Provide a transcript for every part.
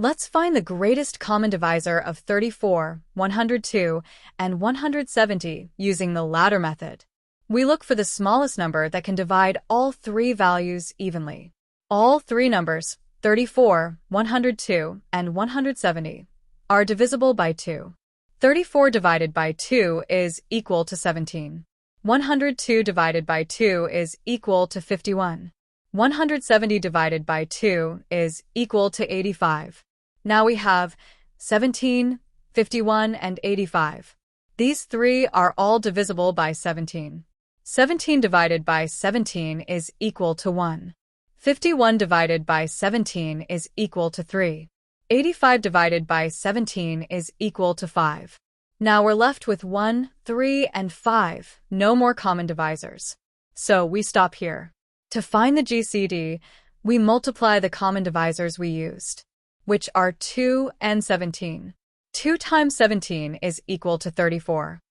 Let's find the greatest common divisor of 34, 102, and 170 using the ladder method. We look for the smallest number that can divide all three values evenly. All three numbers, 34, 102, and 170, are divisible by 2. 34 divided by 2 is equal to 17. 102 divided by 2 is equal to 51. 170 divided by 2 is equal to 85. Now we have 17, 51, and 85. These three are all divisible by 17. 17 divided by 17 is equal to 1. 51 divided by 17 is equal to 3. 85 divided by 17 is equal to 5. Now we're left with 1, 3, and 5, no more common divisors. So we stop here. To find the GCD, we multiply the common divisors we used, which are 2 and 17. 2 times 17 is equal to 34.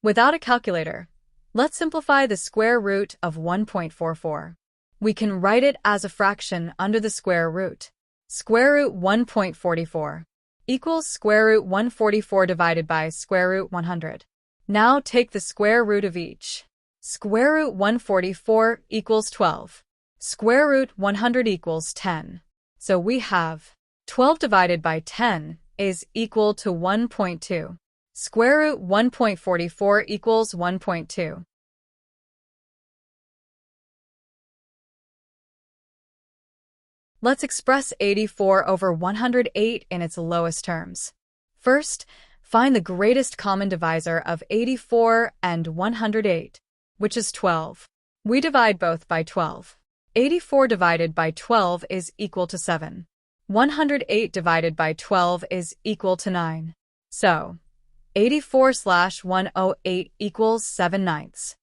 Without a calculator, let's simplify the square root of 1.44. We can write it as a fraction under the square root. Square root 1.44 equals square root 144 divided by square root 100. Now take the square root of each. Square root 144 equals 12. Square root 100 equals 10. So we have 12 divided by 10 is equal to 1.2. Square root 1.44 equals 1.2. Let's express 84 over 108 in its lowest terms. First, find the greatest common divisor of 84 and 108, which is 12. We divide both by 12. 84 divided by 12 is equal to 7. 108 divided by 12 is equal to 9. So, 84/108 equals 7/9.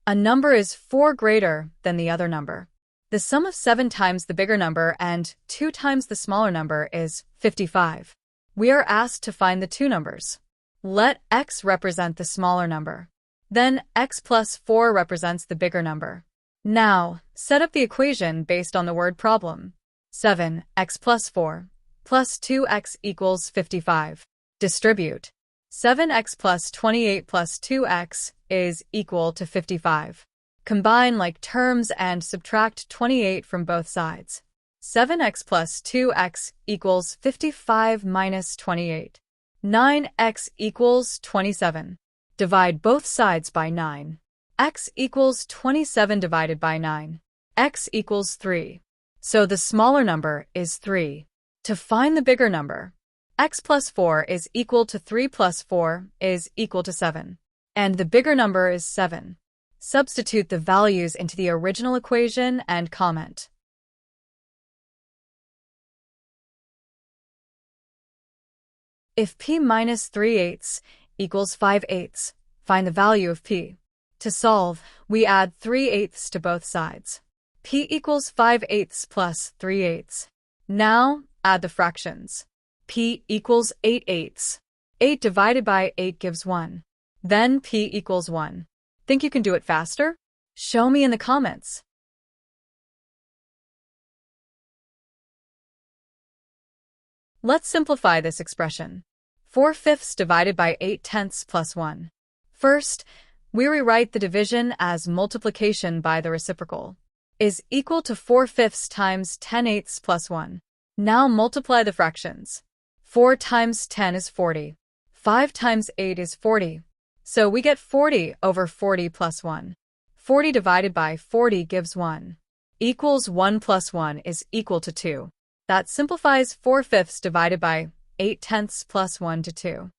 A number is 4 greater than the other number. The sum of 7 times the bigger number and 2 times the smaller number is 55. We are asked to find the two numbers. Let x represent the smaller number. Then x plus 4 represents the bigger number. Now, set up the equation based on the word problem. 7x plus 4 plus 2x equals 55. Distribute. 7x plus 28 plus 2x is equal to 55. Combine like terms and subtract 28 from both sides. 7x plus 2x equals 55 minus 28. 9x equals 27. Divide both sides by 9. X equals 27 divided by 9. X equals 3. So the smaller number is 3. To find the bigger number, x plus 4 is equal to 3 plus 4 is equal to 7. And the bigger number is 7. Substitute the values into the original equation and comment. If p minus 3/8 equals 5/8, find the value of p. To solve, we add 3/8 to both sides. P equals 5/8 plus 3/8. Now, add the fractions. P equals 8/8. 8 divided by 8 gives 1. Then P equals 1. Think you can do it faster? Show me in the comments. Let's simplify this expression. 4/5 divided by 8/10 plus 1. First, we rewrite the division as multiplication by the reciprocal. Is equal to 4/5 times 10/8 plus 1. Now multiply the fractions. 4 times 10 is 40. 5 times 8 is 40. So we get 40 over 40 plus 1. 40 divided by 40 gives 1. Equals 1 plus 1 is equal to 2. That simplifies 4/5 divided by 8/10 plus 1 to 2.